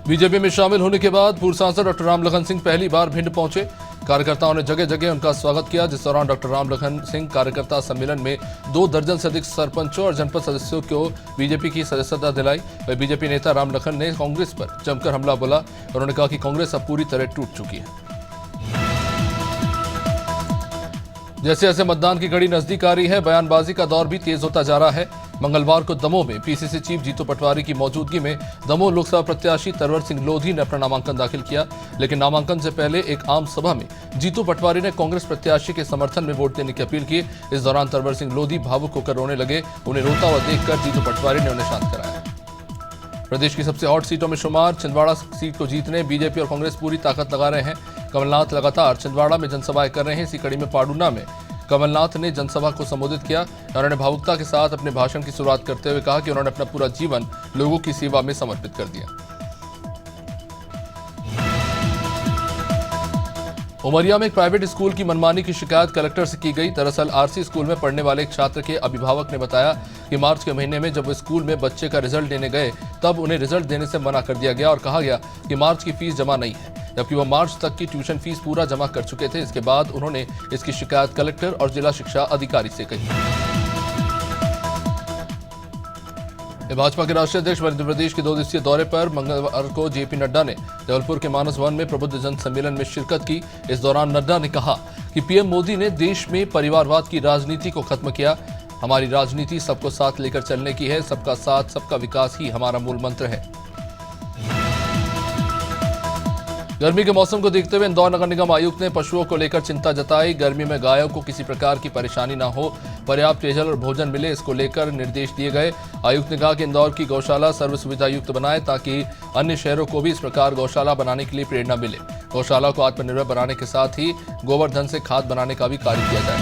BJP में शामिल होने के बाद पूर्व सांसद डॉक्टर रामलखन सिंह पहली बार भिंड पहुंचे। कार्यकर्ताओं ने जगह जगह उनका स्वागत किया, जिस दौरान डॉक्टर रामलखन सिंह कार्यकर्ता सम्मेलन में 2 दर्जन से अधिक सरपंचों और जनपद सदस्यों को बीजेपी की सदस्यता दिलाई। वह बीजेपी नेता रामलखन ने कांग्रेस पर जमकर हमला बोला। उन्होंने कहा कि कांग्रेस अब पूरी तरह टूट चुकी है। जैसे जैसे मतदान की घड़ी नजदीक आ रही है, बयानबाजी का दौर भी तेज होता जा रहा है। मंगलवार को दमोह में पीसीसी चीफ जीतू पटवारी की मौजूदगी में दमोह लोकसभा प्रत्याशी तरवर सिंह लोधी ने अपना नामांकन दाखिल किया, लेकिन नामांकन से पहले एक आम सभा में जीतू पटवारी ने कांग्रेस प्रत्याशी के समर्थन में वोट देने की अपील की। इस दौरान तरवर सिंह लोधी भावुक होकर रोने लगे। उन्हें रोता हुआ देखकर जीतू पटवारी ने उन्हें शांत कराया। प्रदेश की सबसे हॉट सीटों में शुमार छिंदवाड़ा सीट को जीतने बीजेपी और कांग्रेस पूरी ताकत लगा रहे हैं। कमलनाथ लगातार छिंदवाड़ा में जनसभाएं कर रहे हैं। इसी कड़ी में पाडुना में कमलनाथ ने जनसभा को संबोधित किया। उन्होंने भावुकता के साथ अपने भाषण की शुरुआत करते हुए कहा कि उन्होंने अपना पूरा जीवन लोगों की सेवा में समर्पित कर दिया। उमरिया में एक प्राइवेट स्कूल की मनमानी की शिकायत कलेक्टर से की गई। दरअसल आरसी स्कूल में पढ़ने वाले एक छात्र के अभिभावक ने बताया कि मार्च के महीने में जब वो स्कूल में बच्चे का रिजल्ट देने गए, तब उन्हें रिजल्ट देने से मना कर दिया गया और कहा गया कि मार्च की फीस जमा नहीं है, जबकि वह मार्च तक की ट्यूशन फीस पूरा जमा कर चुके थे। इसके बाद उन्होंने इसकी शिकायत कलेक्टर और जिला शिक्षा अधिकारी से कही। भाजपा के राष्ट्रीय अध्यक्ष मध्य प्रदेश के 2 दिवसीय दौरे पर मंगलवार को जेपी नड्डा ने जबलपुर के मानस भवन में प्रबुद्ध जन सम्मेलन में शिरकत की। इस दौरान नड्डा ने कहा कि पीएम मोदी ने देश में परिवारवाद की राजनीति को खत्म किया। हमारी राजनीति सबको साथ लेकर चलने की है। सबका साथ सबका विकास ही हमारा मूल मंत्र है। गर्मी के मौसम को देखते हुए इंदौर नगर निगम आयुक्त ने पशुओं को लेकर चिंता जताई। गर्मी में गायों को किसी प्रकार की परेशानी न हो, पर्याप्त पेयजल और भोजन मिले, इसको लेकर निर्देश दिए गए। आयुक्त ने कहा कि इंदौर की गौशाला सर्व सुविधा युक्त बनाए ताकि अन्य शहरों को भी इस प्रकार गौशाला बनाने के लिए प्रेरणा मिले। गौशाला को आत्मनिर्भर बनाने के साथ ही गोवर्धन से खाद बनाने का भी कार्य किया जाए।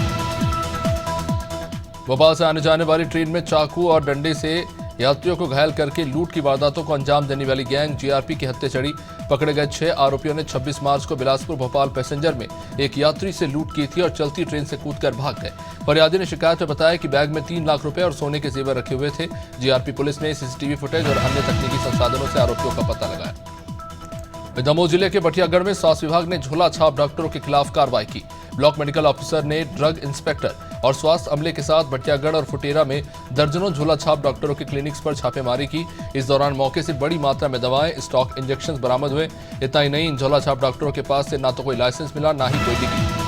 भोपाल से आने जाने वाली ट्रेन में चाकू और डंडे से यात्रियों को घायल करके लूट की वारदातों को अंजाम देने वाली गैंग जीआरपी की हत्या चढ़ी। पकड़े गए 6 आरोपियों ने 26 मार्च को बिलासपुर भोपाल पैसेंजर में एक यात्री से लूट की थी और चलती ट्रेन से कूदकर भाग गए। फरियादी ने शिकायत में बताया कि बैग में 3 लाख रुपए और सोने के जेवर रखे हुए थे। जीआरपी पुलिस ने सीसीटीवी फुटेज और अन्य तकनीकी संसाधनों से आरोपियों का पता लगाया। दमोह जिले के बटियागढ़ में स्वास्थ्य विभाग ने झोला छाप डॉक्टरों के खिलाफ कार्रवाई की। ब्लॉक मेडिकल ऑफिसर ने ड्रग इंस्पेक्टर और स्वास्थ्य अमले के साथ बटियागढ़ और फुटेरा में दर्जनों झोला छाप डॉक्टरों के क्लिनिक्स पर छापेमारी की। इस दौरान मौके से बड़ी मात्रा में दवाएं, स्टॉक, इंजेक्शन बरामद हुए। इतना ही नहीं, इन झोला छाप डॉक्टरों के पास से ना तो कोई लाइसेंस मिला, ना ही कोई डिग्री।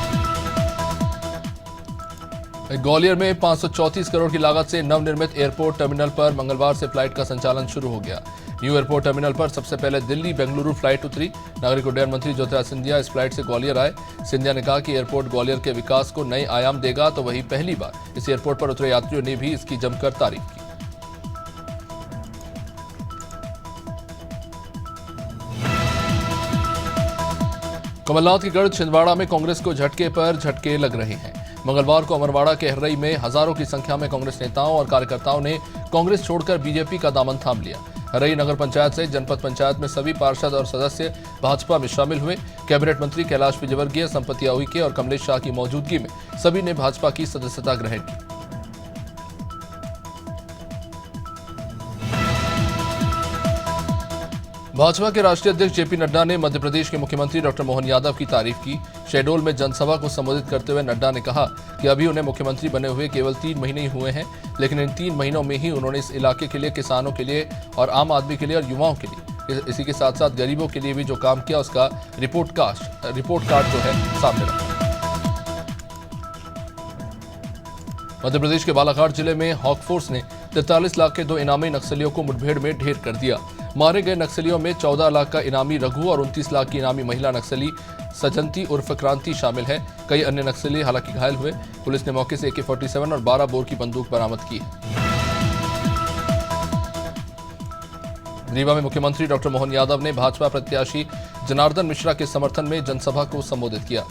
ग्वालियर में 534 करोड़ की लागत से नवनिर्मित एयरपोर्ट टर्मिनल पर मंगलवार से फ्लाइट का संचालन शुरू हो गया। न्यू एयरपोर्ट टर्मिनल पर सबसे पहले दिल्ली बेंगलुरु फ्लाइट उतरी। नागरिक उड्डयन मंत्री ज्योतिरादित्य सिंधिया इस फ्लाइट से ग्वालियर आए। सिंधिया ने कहा कि एयरपोर्ट ग्वालियर के विकास को नए आयाम देगा, तो वही पहली बार इस एयरपोर्ट पर उतरे यात्रियों ने भी इसकी जमकर तारीफ की। कमलनाथ के गढ़ छिंदवाड़ा में कांग्रेस को झटके पर झटके लग रहे हैं। मंगलवार को अमरवाड़ा के हर्रई में हजारों की संख्या में कांग्रेस नेताओं और कार्यकर्ताओं ने कांग्रेस छोड़कर बीजेपी का दामन थाम लिया। हर्रई नगर पंचायत से जनपद पंचायत में सभी पार्षद और सदस्य भाजपा में शामिल हुए। कैबिनेट मंत्री कैलाश विजयवर्गीय, संपत्ति उइके और कमलेश शाह की मौजूदगी में सभी ने भाजपा की सदस्यता ग्रहण की। भाजपा के राष्ट्रीय अध्यक्ष जेपी नड्डा ने मध्य प्रदेश के मुख्यमंत्री डॉक्टर मोहन यादव की तारीफ की। शहडोल में जनसभा को संबोधित करते हुए नड्डा ने कहा कि अभी उन्हें मुख्यमंत्री बने हुए केवल 3 महीने ही हुए हैं, लेकिन इन 3 महीनों में ही उन्होंने इस इलाके के लिए, किसानों के लिए और आम आदमी के लिए और युवाओं के लिए, इसी के साथ साथ गरीबों के लिए भी जो काम किया उसका रिपोर्ट कार्ड जो है सामने रखा। मध्य प्रदेश के बालाघाट जिले में हॉक फोर्स ने 43 लाख के 2 इनामी नक्सलियों को मुठभेड़ में ढेर कर दिया। मारे गए नक्सलियों में 14 लाख का इनामी रघु और 29 लाख की इनामी महिला नक्सली सजंती उर्फ क्रांति शामिल है। कई अन्य नक्सली हालांकि घायल हुए। पुलिस ने मौके से AK-47 और 12 बोर की बंदूक बरामद की है। रीवा में मुख्यमंत्री डॉक्टर मोहन यादव ने भाजपा प्रत्याशी जनार्दन मिश्रा के समर्थन में जनसभा को संबोधित किया।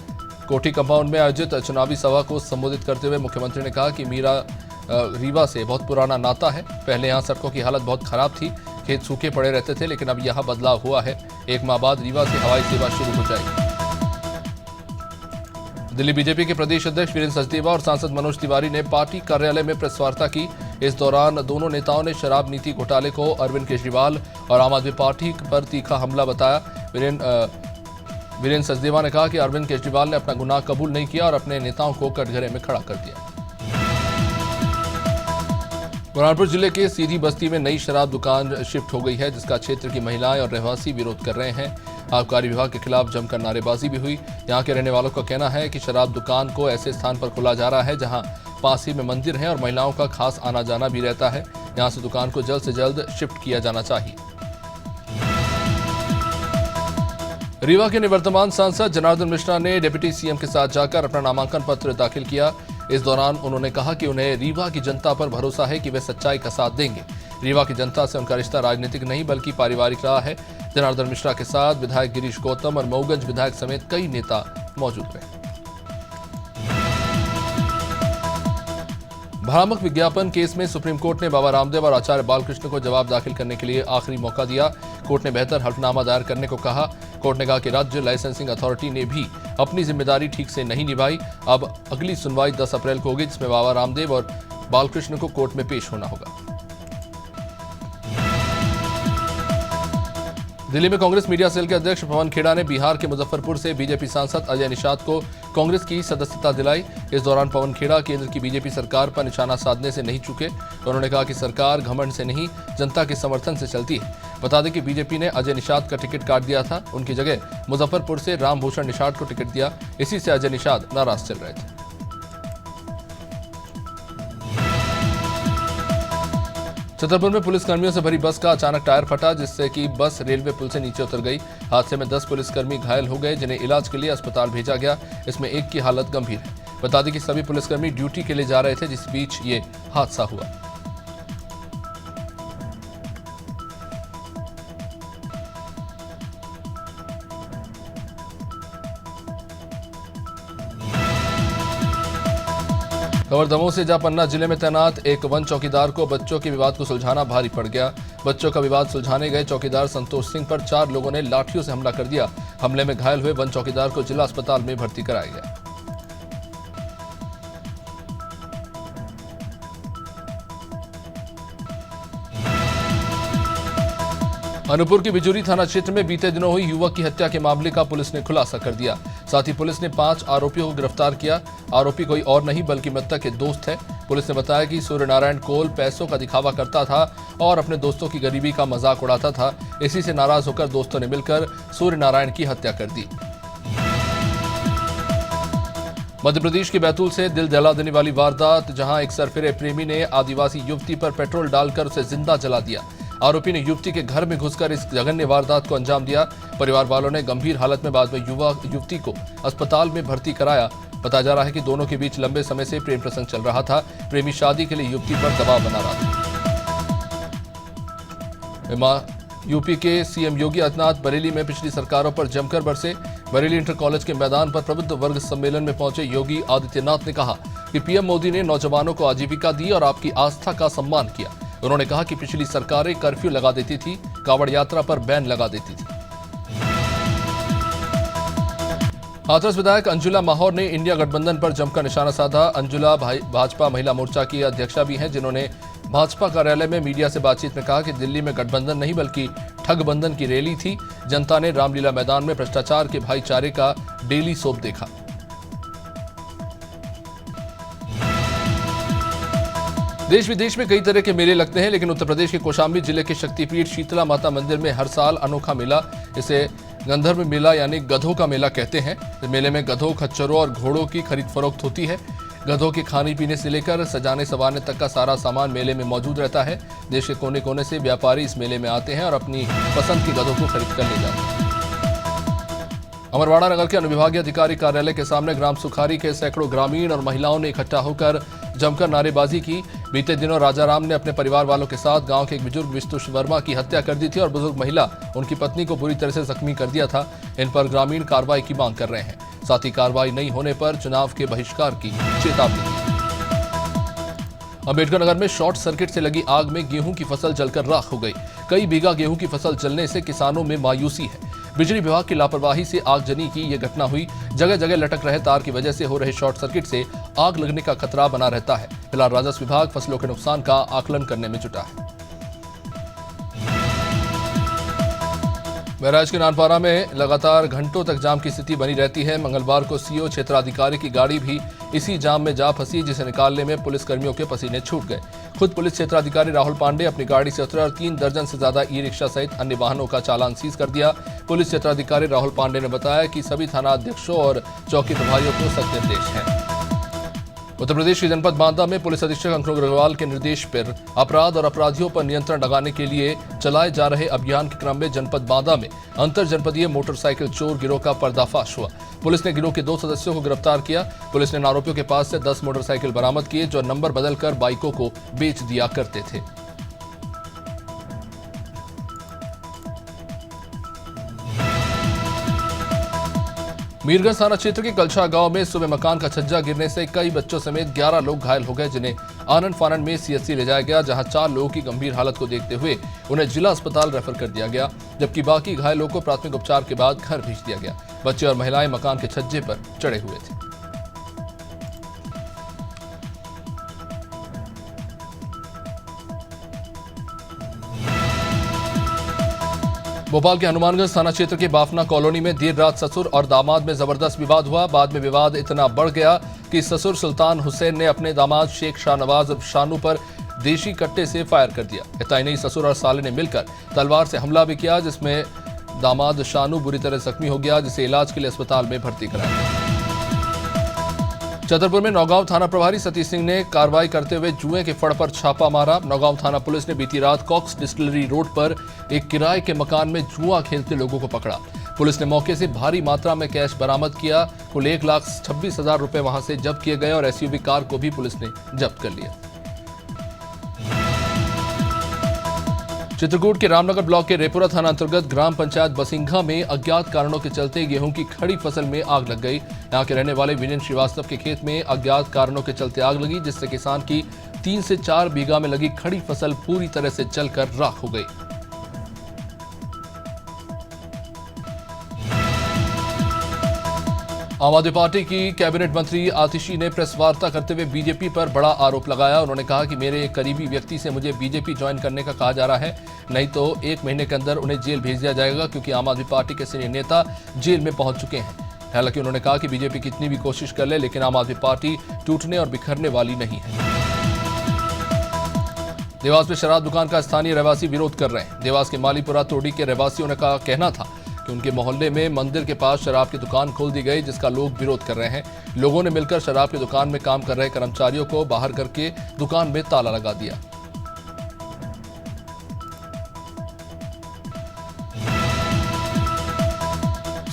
कोठी कंपाउंड में आयोजित चुनावी सभा को संबोधित करते हुए मुख्यमंत्री ने कहा कि मेरा रीवा से बहुत पुराना नाता है। पहले यहाँ सड़कों की हालत बहुत खराब थी, खेत सूखे पड़े रहते थे, लेकिन अब यहाँ बदलाव हुआ है। 1 माह बाद रीवा से हवाई सेवा शुरू हो जाएगी। दिल्ली बीजेपी के प्रदेश अध्यक्ष वीरेंद्र सचदेवा और सांसद मनोज तिवारी ने पार्टी कार्यालय में प्रेस वार्ता की। इस दौरान दोनों नेताओं ने शराब नीति घोटाले को अरविंद केजरीवाल और आम आदमी पार्टी पर तीखा हमला बताया। वीरेंद्र सचदेवा ने कहा कि अरविंद केजरीवाल ने अपना गुनाह कबूल नहीं किया और अपने नेताओं को कटघरे में खड़ा कर दिया। बुरहानपुर जिले के सीधी बस्ती में नई शराब दुकान शिफ्ट हो गई है, जिसका क्षेत्र की महिलाएं और रहवासी विरोध कर रहे हैं। आबकारी विभाग के खिलाफ जमकर नारेबाजी भी हुई। यहां के रहने वालों का कहना है कि शराब दुकान को ऐसे स्थान पर खोला जा रहा है जहां पास ही में मंदिर है और महिलाओं का खास आना जाना भी रहता है। यहां से दुकान को जल्द से जल्द शिफ्ट किया जाना चाहिए। रीवा के निवर्तमान सांसद जनार्दन मिश्रा ने डिप्टी सीएम के साथ जाकर अपना नामांकन पत्र दाखिल किया। इस दौरान उन्होंने कहा कि उन्हें रीवा की जनता पर भरोसा है कि वे सच्चाई का साथ देंगे। रीवा की जनता से उनका रिश्ता राजनीतिक नहीं बल्कि पारिवारिक रहा है। जनार्दन मिश्रा के साथ विधायक गिरीश गौतम और मऊगंज विधायक समेत कई नेता मौजूद रहे। भ्रामक विज्ञापन केस में सुप्रीम कोर्ट ने बाबा रामदेव और आचार्य बालकृष्ण को जवाब दाखिल करने के लिए आखिरी मौका दिया। कोर्ट ने बेहतर हल्फनामा दायर करने को कहा। कोर्ट ने कहा कि राज्य लाइसेंसिंग अथॉरिटी ने भी अपनी जिम्मेदारी ठीक से नहीं निभाई। अब अगली सुनवाई 10 अप्रैल को होगी, जिसमें बाबा रामदेव और बालकृष्ण को कोर्ट में पेश होना होगा। दिल्ली में कांग्रेस मीडिया सेल के अध्यक्ष पवन खेड़ा ने बिहार के मुजफ्फरपुर से बीजेपी सांसद अजय निषाद को कांग्रेस की सदस्यता दिलाई। इस दौरान पवन खेड़ा केंद्र की बीजेपी सरकार पर निशाना साधने से नहीं चूके। उन्होंने कहा कि सरकार घमंड से नहीं, जनता के समर्थन से चलती है। बता दें कि बीजेपी ने अजय निषाद का टिकट काट दिया था। उनकी जगह मुजफ्फरपुर से रामभूषण निषाद को टिकट दिया। इसी से अजय निषाद नाराज चल रहे थे। छतरपुर में पुलिसकर्मियों से भरी बस का अचानक टायर फटा, जिससे कि बस रेलवे पुल से नीचे उतर गई। हादसे में 10 पुलिसकर्मी घायल हो गए, जिन्हें इलाज के लिए अस्पताल भेजा गया। इसमें एक की हालत गंभीर है। बता दें कि सभी पुलिसकर्मी ड्यूटी के लिए जा रहे थे, जिस बीच ये हादसा हुआ। खबर दमोह से, जहां पन्ना जिले में तैनात एक वन चौकीदार को बच्चों के विवाद को सुलझाना भारी पड़ गया। बच्चों का विवाद सुलझाने गए चौकीदार संतोष सिंह पर 4 लोगों ने लाठियों से हमला कर दिया। हमले में घायल हुए वन चौकीदार को जिला अस्पताल में भर्ती कराया गया। अनूपपुर के बिजूरी थाना क्षेत्र में बीते दिनों हुई युवक की हत्या के मामले का पुलिस ने खुलासा कर दिया। साथ ही पुलिस ने 5 आरोपियों को गिरफ्तार किया। आरोपी कोई और नहीं बल्कि मृतक के दोस्त है। पुलिस ने बताया कि सूर्य नारायण कोल पैसों का दिखावा करता था और अपने दोस्तों की गरीबी का मजाक उड़ाता था। इसी से नाराज होकर दोस्तों ने मिलकर सूर्य नारायण की हत्या कर दी। मध्य प्रदेश के बैतूल से दिल दहला देने वाली वारदात, जहां एक सरफिरे प्रेमी ने आदिवासी युवती पर पेट्रोल डालकर उसे जिंदा जला दिया। आरोपी ने युवती के घर में घुसकर इस जघन्य वारदात को अंजाम दिया। परिवार वालों ने गंभीर हालत में बाद में युवती को अस्पताल में भर्ती कराया। बताया जा रहा है कि दोनों के बीच लंबे समय से प्रेम प्रसंग चल रहा था। प्रेमी शादी के लिए युवती पर दबाव बना रहा था। यूपी के सीएम योगी आदित्यनाथ बरेली में पिछली सरकारों पर जमकर बरसे। बरेली इंटर कॉलेज के मैदान पर प्रबुद्ध वर्ग सम्मेलन में पहुंचे योगी आदित्यनाथ ने कहा कि पीएम मोदी ने नौजवानों को आजीविका दी और आपकी आस्था का सम्मान किया। उन्होंने कहा कि पिछली सरकारें कर्फ्यू लगा देती थी, कांवड़ यात्रा पर बैन लगा देती थी। हाथरस विधायक अंजुला माहौर ने इंडिया गठबंधन पर जमकर निशाना साधा। अंजुला भाजपा महिला मोर्चा की अध्यक्षा भी हैं, जिन्होंने भाजपा कार्यालय में मीडिया से बातचीत में कहा कि दिल्ली में गठबंधन नहीं बल्कि ठगबंधन की रैली थी। जनता ने रामलीला मैदान में भ्रष्टाचार के भाईचारे का डेली सोप देखा। देश विदेश में कई तरह के मेले लगते हैं, लेकिन उत्तर प्रदेश के कौशाम्बी जिले के शक्तिपीठ शीतला माता मंदिर में हर साल अनोखा मेला, इसे गंधर्व मेला यानी गधों का मेला कहते हैं। इस मेले में गधों, खच्चरों और घोड़ों की खरीद फरोख्त होती है। गधों के खाने पीने से लेकर सजाने संवारने तक का सारा सामान मेले में मौजूद रहता है। देश के कोने कोने से व्यापारी इस मेले में आते हैं और अपनी पसंद की गधों को खरीद कर ले जाते हैं। अमरवाड़ा नगर के अनुविभागीय अधिकारी कार्यालय के सामने ग्राम सुखारी के सैकड़ों ग्रामीण और महिलाओं ने इकट्ठा होकर जमकर नारेबाजी की। बीते दिनों राजाराम ने अपने परिवार वालों के साथ गांव के एक बुजुर्ग विष्णु वर्मा की हत्या कर दी थी और बुजुर्ग महिला उनकी पत्नी को बुरी तरह से जख्मी कर दिया था। इन पर ग्रामीण कार्रवाई की मांग कर रहे हैं। साथ ही कार्रवाई नहीं होने पर चुनाव के बहिष्कार की चेतावनी दी। अम्बेडकर नगर में शॉर्ट सर्किट से लगी आग में गेहूं की फसल जलकर राख हो गई। कई बीघा गेहूं की फसल जलने से किसानों में मायूसी है। बिजली विभाग की लापरवाही से आगजनी की यह घटना हुई। जगह जगह लटक रहे तार की वजह से हो रहे शॉर्ट सर्किट से आग लगने का खतरा बना रहता है। फिलहाल राजस्व विभाग फसलों के नुकसान का आकलन करने में जुटा है। महराज के नानपारा में लगातार घंटों तक जाम की स्थिति बनी रहती है। मंगलवार को सीओ क्षेत्राधिकारी की गाड़ी भी इसी जाम में जा फंसी, जिसे निकालने में पुलिसकर्मियों के पसीने छूट गए। खुद पुलिस क्षेत्राधिकारी राहुल पांडे अपनी गाड़ी से उतरे और 3 दर्जन से ज्यादा ई रिक्शा सहित अन्य वाहनों का चालान सीज कर दिया। पुलिस क्षेत्राधिकारी राहुल पांडे ने बताया कि सभी थाना अध्यक्षों और चौकी प्रभारियों को सख्त निर्देश हैं। उत्तर प्रदेश के जनपद बांदा में पुलिस अधीक्षक अंकुर अग्रवाल के निर्देश पर अपराध और अपराधियों पर नियंत्रण लगाने के लिए चलाए जा रहे अभियान के क्रम में जनपद बांदा में अंतर जनपदीय मोटरसाइकिल चोर गिरोह का पर्दाफाश हुआ। पुलिस ने गिरोह के 2 सदस्यों को गिरफ्तार किया। पुलिस ने आरोपियों के पास से 10 मोटरसाइकिल बरामद किए, जो नंबर बदलकर बाइकों को बेच दिया करते थे। मीरगंज थाना क्षेत्र के कलछा गांव में सुबह मकान का छज्जा गिरने से कई बच्चों समेत 11 लोग घायल हो गए, जिन्हें आनंद फानंद में सीएचसी ले जाया गया, जहां 4 लोगों की गंभीर हालत को देखते हुए उन्हें जिला अस्पताल रेफर कर दिया गया, जबकि बाकी घायलों को प्राथमिक उपचार के बाद घर भेज दिया गया। बच्चे और महिलाएं मकान के छज्जे पर चढ़े हुए थे। भोपाल के हनुमानगंज थाना क्षेत्र के बाफना कॉलोनी में देर रात ससुर और दामाद में जबरदस्त विवाद हुआ। बाद में विवाद इतना बढ़ गया कि ससुर सुल्तान हुसैन ने अपने दामाद शेख शाहनवाज शानू पर देशी कट्टे से फायर कर दिया। इतना ही नहीं, ससुर और साले ने मिलकर तलवार से हमला भी किया, जिसमें दामाद शानू बुरी तरह जख्मी हो गया, जिसे इलाज के लिए अस्पताल में भर्ती कराया गया। छतरपुर में नौगांव थाना प्रभारी सतीश सिंह ने कार्रवाई करते हुए जुए के फड़ पर छापा मारा। नौगांव थाना पुलिस ने बीती रात कॉक्स डिस्टिलरी रोड पर एक किराए के मकान में जुआ खेलते लोगों को पकड़ा। पुलिस ने मौके से भारी मात्रा में कैश बरामद किया। कुल 1,26,000 रुपए वहां से जब्त किए गए और एसयूवी कार को भी पुलिस ने जब्त कर लिया। चित्रकूट के रामनगर ब्लॉक के रेपुरा थाना अंतर्गत ग्राम पंचायत बसिंघा में अज्ञात कारणों के चलते गेहूं की खड़ी फसल में आग लग गई। यहां के रहने वाले विजय श्रीवास्तव के खेत में अज्ञात कारणों के चलते आग लगी, जिससे किसान की 3 से 4 बीघा में लगी खड़ी फसल पूरी तरह से जलकर राख हो गई। आम आदमी पार्टी की कैबिनेट मंत्री आतिशी ने प्रेस वार्ता करते हुए बीजेपी पर बड़ा आरोप लगाया। उन्होंने कहा कि मेरे एक करीबी व्यक्ति से मुझे बीजेपी ज्वाइन करने का कहा जा रहा है, नहीं तो 1 महीने के अंदर उन्हें जेल भेज दिया जाएगा, क्योंकि आम आदमी पार्टी के सीनियर नेता जेल में पहुंच चुके हैं। हालांकि उन्होंने कहा कि बीजेपी कितनी भी कोशिश कर ले, लेकिन आम आदमी पार्टी टूटने और बिखरने वाली नहीं है। देवास में शराब दुकान का स्थानीय रहवासी विरोध कर रहे हैं। देवास के मालीपुरा तोड़ी के रहवासियों ने कहा कहना था कि उनके मोहल्ले में मंदिर के पास शराब की दुकान खोल दी गई, जिसका लोग विरोध कर रहे हैं। लोगों ने मिलकर शराब की दुकान में काम कर रहे कर्मचारियों को बाहर करके दुकान में ताला लगा दिया।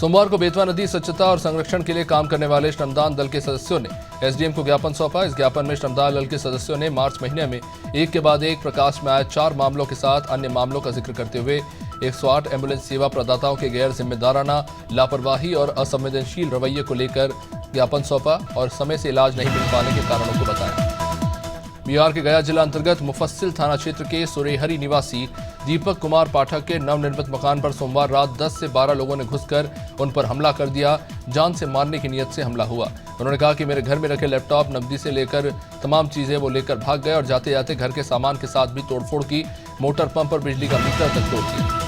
सोमवार को बेतवा नदी स्वच्छता और संरक्षण के लिए काम करने वाले श्रमदान दल के सदस्यों ने एसडीएम को ज्ञापन सौंपा। इस ज्ञापन में श्रमदान दल के सदस्यों ने मार्च महीने में एक के बाद एक प्रकाश में आए 4 मामलों के साथ अन्य मामलों का जिक्र करते हुए 108 एम्बुलेंस सेवा प्रदाताओं के गैर जिम्मेदाराना, लापरवाही और असंवेदनशील रवैये को लेकर ज्ञापन सौंपा और समय से इलाज नहीं मिल पाने के कारणों को बताया। बिहार के गया जिला अंतर्गत मुफस्सिल थाना क्षेत्र के सुरेहरी निवासी दीपक कुमार पाठक के नवनिर्मित मकान पर सोमवार रात 10 से 12 लोगों ने घुसकर उन पर हमला कर दिया। जान से मारने की नीयत से हमला हुआ। उन्होंने कहा कि मेरे घर में रखे लैपटॉप, नकदी से लेकर तमाम चीजें वो लेकर भाग गए और जाते जाते घर के सामान के साथ भी तोड़फोड़ की। मोटर पंप और बिजली का मीटर तक तोड़ दिया।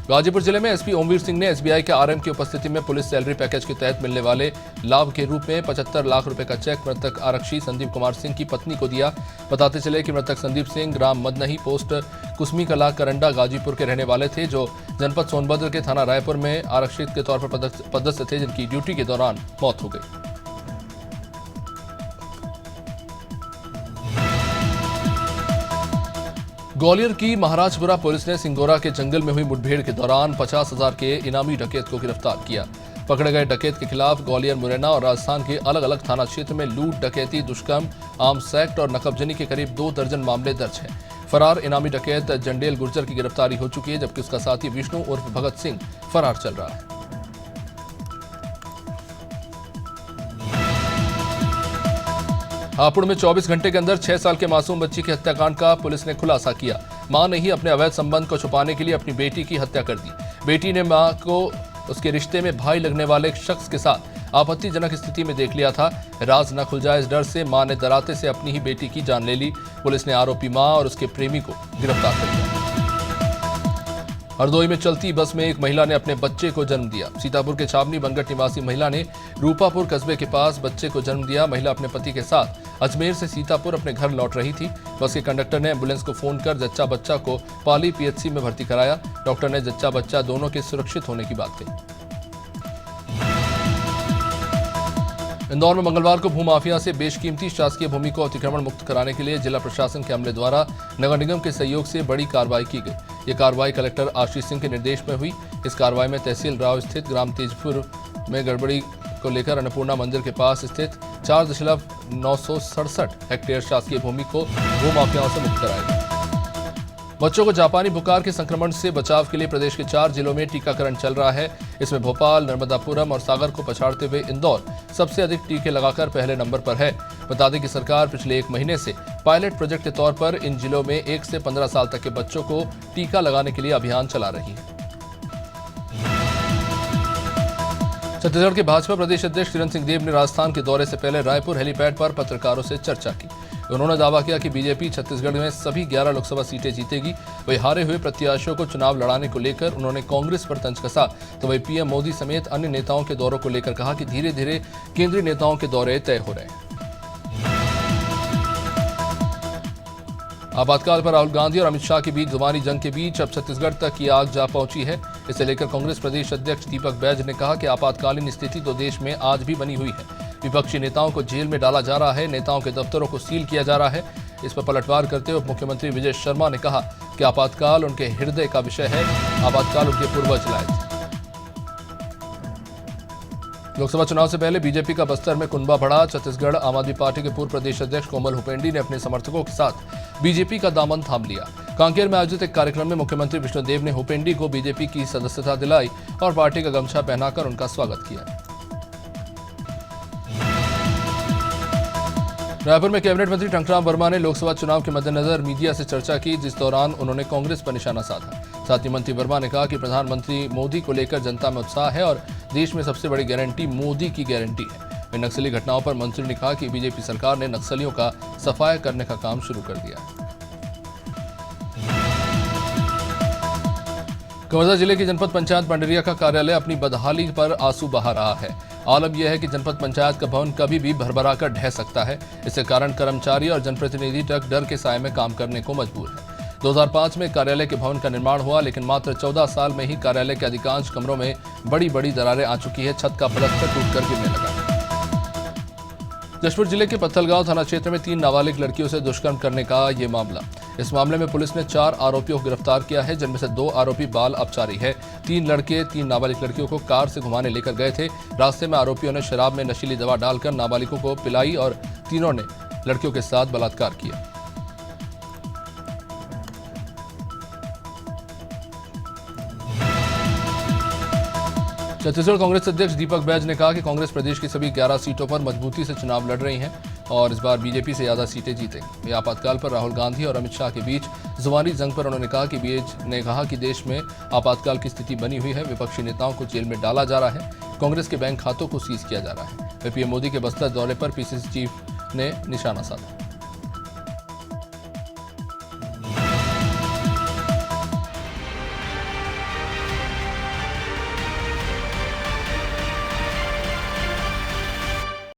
गाजीपुर जिले में एसपी ओमवीर सिंह ने एसबीआई के आरएम की उपस्थिति में पुलिस सैलरी पैकेज के तहत मिलने वाले लाभ के रूप में 75 लाख रुपए का चेक मृतक आरक्षी संदीप कुमार सिंह की पत्नी को दिया। बताते चले कि मृतक संदीप सिंह ग्राम मदनही पोस्ट कुसमी कला करंडा गाजीपुर के रहने वाले थे, जो जनपद सोनभद्र के थाना रायपुर में आरक्षित के तौर पर पदस्थ थे, जिनकी ड्यूटी के दौरान मौत हो गई। ग्वालियर की महाराजपुरा पुलिस ने सिंगोरा के जंगल में हुई मुठभेड़ के दौरान 50,000 के इनामी डकैत को गिरफ्तार किया। पकड़े गए डकैत के खिलाफ ग्वालियर, मुरैना और राजस्थान के अलग अलग थाना क्षेत्र में लूट, डकैती, दुष्कर्म, आर्म्स एक्ट और नकबजनी के करीब 2 दर्जन मामले दर्ज हैं। फरार इनामी डकैत जंडेल गुर्जर की गिरफ्तारी हो चुकी है, जबकि उसका साथी विष्णु उर्फ भगत सिंह फरार चल रहा है। हापुड़ में 24 घंटे के अंदर 6 साल के मासूम बच्ची के हत्याकांड का पुलिस ने खुलासा किया। मां ने ही अपने अवैध संबंध को छुपाने के लिए अपनी बेटी की हत्या कर दी। बेटी ने मां को उसके रिश्ते में भाई लगने वाले एक शख्स के साथ आपत्तिजनक स्थिति में देख लिया था। राज न खुल जाए इस डर से मां ने दराते से अपनी ही बेटी की जान ले ली। पुलिस ने आरोपी मां और उसके प्रेमी को गिरफ्तार कर लिया। हरदोई में चलती बस में एक महिला ने अपने बच्चे को जन्म दिया। सीतापुर के छावनी बनगट निवासी महिला ने रूपापुर कस्बे के पास बच्चे को जन्म दिया। महिला अपने पति के साथ अजमेर से सीतापुर अपने घर लौट रही थी। बस के कंडक्टर ने एम्बुलेंस को फोन कर जच्चा बच्चा को पाली पीएचसी में भर्ती कराया। डॉक्टर ने जच्चा बच्चा दोनों के सुरक्षित होने की बात कही। इंदौर में मंगलवार को भूमाफिया से बेशकीमती शासकीय भूमि को अतिक्रमण मुक्त कराने के लिए जिला प्रशासन के अमले द्वारा नगर निगम के सहयोग से बड़ी कार्रवाई की गई। ये कार्रवाई कलेक्टर आशीष सिंह के निर्देश में हुई। इस कार्रवाई में तहसील राव स्थित ग्राम तेजपुर में गड़बड़ी को लेकर अन्नपूर्णा मंदिर के पास स्थित 4.967 हेक्टेयर शासकीय भूमि को भूमाफियाओं से मुक्त कराया गया। बच्चों को जापानी बुखार के संक्रमण से बचाव के लिए प्रदेश के 4 जिलों में टीकाकरण चल रहा है। इसमें भोपाल, नर्मदापुरम और सागर को पछाड़ते हुए इंदौर सबसे अधिक टीके लगाकर पहले नंबर पर है। बता दें कि सरकार पिछले 1 महीने से पायलट प्रोजेक्ट के तौर पर इन जिलों में 1 से 15 साल तक के बच्चों को टीका लगाने के लिए अभियान चला रही है। छत्तीसगढ़ के भाजपा प्रदेश अध्यक्ष किरण सिंह देव ने राजस्थान के दौरे से पहले रायपुर हेलीपैड पर पत्रकारों से चर्चा की। उन्होंने दावा किया कि बीजेपी छत्तीसगढ़ में सभी 11 लोकसभा सीटें जीतेगी। वही हारे हुए प्रत्याशियों को चुनाव लड़ाने को लेकर उन्होंने कांग्रेस पर तंज कसा। तो वही पीएम मोदी समेत अन्य नेताओं के दौरों को लेकर कहा कि धीरे धीरे केंद्रीय नेताओं के दौरे तय हो रहे हैं। आपातकाल पर राहुल गांधी और अमित शाह के बीच जुबानी जंग के बीच अब छत्तीसगढ़ तक ये आग जा पहुंची है। इसे लेकर कांग्रेस प्रदेश अध्यक्ष दीपक बैज ने कहा कि आपातकालीन स्थिति तो देश में आज भी बनी हुई है। विपक्षी नेताओं को जेल में डाला जा रहा है, नेताओं के दफ्तरों को सील किया जा रहा है। इस पर पलटवार करते हुए मुख्यमंत्री विजय शर्मा ने कहा कि आपातकाल उनके हृदय का विषय है। आपातकाल उनके पूर्वज लाए थे। लोकसभा चुनाव से पहले बीजेपी का बस्तर में कुनबा बढ़ा। छत्तीसगढ़ आम आदमी पार्टी के पूर्व प्रदेश अध्यक्ष कोमल हुपेंडी ने अपने समर्थकों के साथ बीजेपी का दामन थाम लिया। कांकेर में आयोजित एक कार्यक्रम में मुख्यमंत्री विष्णुदेव ने हुपेंडी को बीजेपी की सदस्यता दिलाई और पार्टी का गमछा पहनाकर उनका स्वागत किया। रायपुर में कैबिनेट मंत्री टंकराम वर्मा ने लोकसभा चुनाव के मद्देनजर मीडिया से चर्चा की, जिस दौरान उन्होंने कांग्रेस पर निशाना साधा। साथ ही मंत्री वर्मा ने कहा कि प्रधानमंत्री मोदी को लेकर जनता में उत्साह है और देश में सबसे बड़ी गारंटी मोदी की गारंटी है। नक्सली घटनाओं पर मंत्री ने कहा कि बीजेपी सरकार ने नक्सलियों का सफाया करने का काम शुरू कर दिया है। कवर्धा जिले की जनपद पंचायत पंडरिया का कार्यालय अपनी बदहाली पर आंसू बहा रहा है। आलम यह है कि जनपद पंचायत का भवन कभी भी भरभरा कर ढह सकता है। इसके कारण कर्मचारी और जनप्रतिनिधि तक डर के साए में काम करने को मजबूर है। 2005 में कार्यालय के भवन का निर्माण हुआ, लेकिन मात्र 14 साल में ही कार्यालय के अधिकांश कमरों में बड़ी बड़ी दरारें आ चुकी है। छत का प्लास्टर टूटकर गिरने लगा। जशपुर जिले के पत्थलगांव थाना क्षेत्र में 3 नाबालिग लड़कियों से दुष्कर्म करने का ये मामला। इस मामले में पुलिस ने 4 आरोपियों को गिरफ्तार किया है, जिनमें से 2 आरोपी बाल अपचारी है। 3 लड़के 3 नाबालिग लड़कियों को कार से घुमाने लेकर गए थे। रास्ते में आरोपियों ने शराब में नशीली दवा डालकर नाबालिगों को पिलाई और तीनों ने लड़कियों के साथ बलात्कार किया। छत्तीसगढ़ कांग्रेस अध्यक्ष दीपक बैज ने कहा कि कांग्रेस प्रदेश की सभी 11 सीटों पर मजबूती से चुनाव लड़ रही है और इस बार बीजेपी से ज्यादा सीटें जीतेंगी। वे आपातकाल पर राहुल गांधी और अमित शाह के बीच जुबानी जंग पर उन्होंने कहा कि बैज ने कहा कि देश में आपातकाल की स्थिति बनी हुई है। विपक्षी नेताओं को जेल में डाला जा रहा है। कांग्रेस के बैंक खातों को सीज किया जा रहा है। पीएम मोदी के बस्तर दौरे पर पीसीसी चीफ ने निशाना साधा।